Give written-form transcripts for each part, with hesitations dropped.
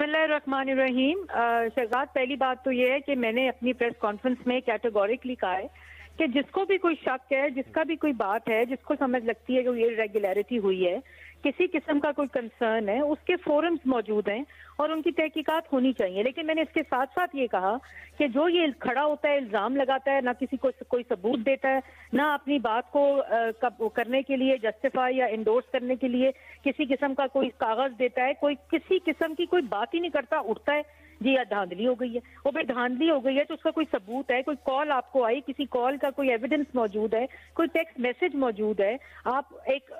اللہ الرحمن الرحیم۔ شہزاد، پہلی بات تو یہ ہے کہ میں نے اپنی پریس کانفرنس میں کیٹیگوریکلی کہا ہے کہ جس کو بھی کوئی شک ہے، جس کا بھی کوئی بات ہے، جس کو سمجھ لگتی ہے کہ یہ ریگولیرٹی ہوئی ہے، کسی قسم کا کوئی کنسرن ہے، اس کے فورمز موجود ہیں اور ان کی تحقیقات ہونی چاہیے۔ لیکن میں نے اس کے ساتھ ساتھ یہ کہا کہ جو یہ کھڑا ہوتا ہے، الزام لگاتا ہے، نہ کسی کو کوئی ثبوت دیتا ہے، نہ اپنی بات کو کرنے کے لیے جسٹیفائی یا انڈورس کرنے کے لیے کسی قسم کا کوئی کاغذ دیتا ہے، کوئی کسی قسم کی کوئی بات ہی نہیں کرتا، اٹھتا ہے جی یہ دھاندلی ہو گئی ہے۔ وہ بھائی دھاندلی ہو گئی ہے تو اس کا کوئی ثبوت ہے، کوئی کال آپ کو آئی، کسی کال کا کوئی ایویڈنس موجود ہے، کوئی ٹیکسٹ میسج موجود ہے، آپ ایک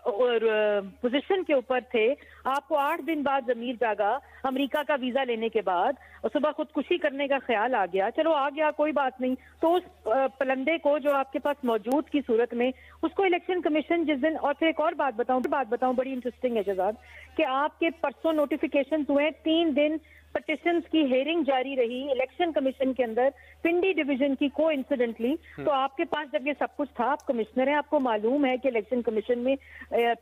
پوزیشن کے اوپر تھے، آپ کو 8 دن بعد ضمیر جاگا امریکہ کا ویزا لینے کے بعد، صبح خودکشی کرنے کا خیال آ گیا، چلو آ گیا کوئی بات نہیں، تو اس پلندے کو جو آپ کے پاس موجود کی صورت میں اس کو الیکشن کمیشن جس دن، اور پھر ایک اور بات بتاؤں بڑی انٹرسٹنگ ہے شہزاد، کہ آپ کے پرسوں نوٹیفیکیشن ہوئے 3 دن پٹیشنز کی ہیئرنگ جاری رہی الیکشن کمیشن کے اندر پنڈی ڈویژن کی کو انسیڈنٹلی، تو آپ کے پاس جب یہ سب کچھ تھا، آپ کمشنر ہیں، آپ کو معلوم ہے کہ الیکشن کمیشن میں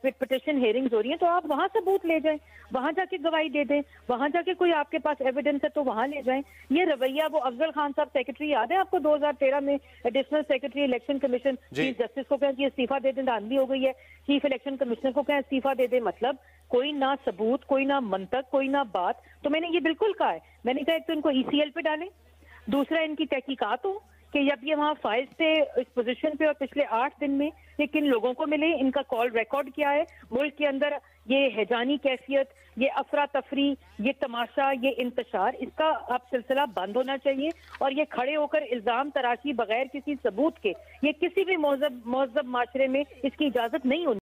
پٹیشن ہیئرنگز ہو رہی ہیں، تو آپ وہاں ثبوت لے جائیں، وہاں جا کے گواہی دے دیں، وہاں جا کے کوئی آپ کے پاس ایویڈنس ہے تو وہاں لے جائیں۔ یہ رویہ، وہ افضل خان صاحب سیکرٹری یاد ہے آپ کو 2013 میں additional secretary election commission chief justice کو کہیں کہ استعفیٰ دے دیں، دھاندلی ہو گئی ہے، چیف الیکشن کمشنر کو کہیں استعفیٰ دے دیں، مطلب کوئی نہ ثبوت، کوئی نہ منطق، کوئی نہ بات۔ تو میں نے یہ بالکل کہا ہے، میں نے کہا ایک تو ان کو ای سی ایل پہ ڈالیں، دوسرا ان کی تحقیقات ہو کہ جب یہ وہاں فائل سے اس پوزیشن پہ اور پچھلے 8 دن میں یہ کن لوگوں کو ملے، ان کا کال ریکارڈ کیا ہے، ملک کے اندر یہ ہیجانی کیفیت، یہ افراتفری، یہ تماشا، یہ انتشار، اس کا اب سلسلہ بند ہونا چاہیے، اور یہ کھڑے ہو کر الزام تراشی بغیر کسی ثبوت کے، یہ کسی بھی مہذب معاشرے میں اس کی اجازت نہیں ہونی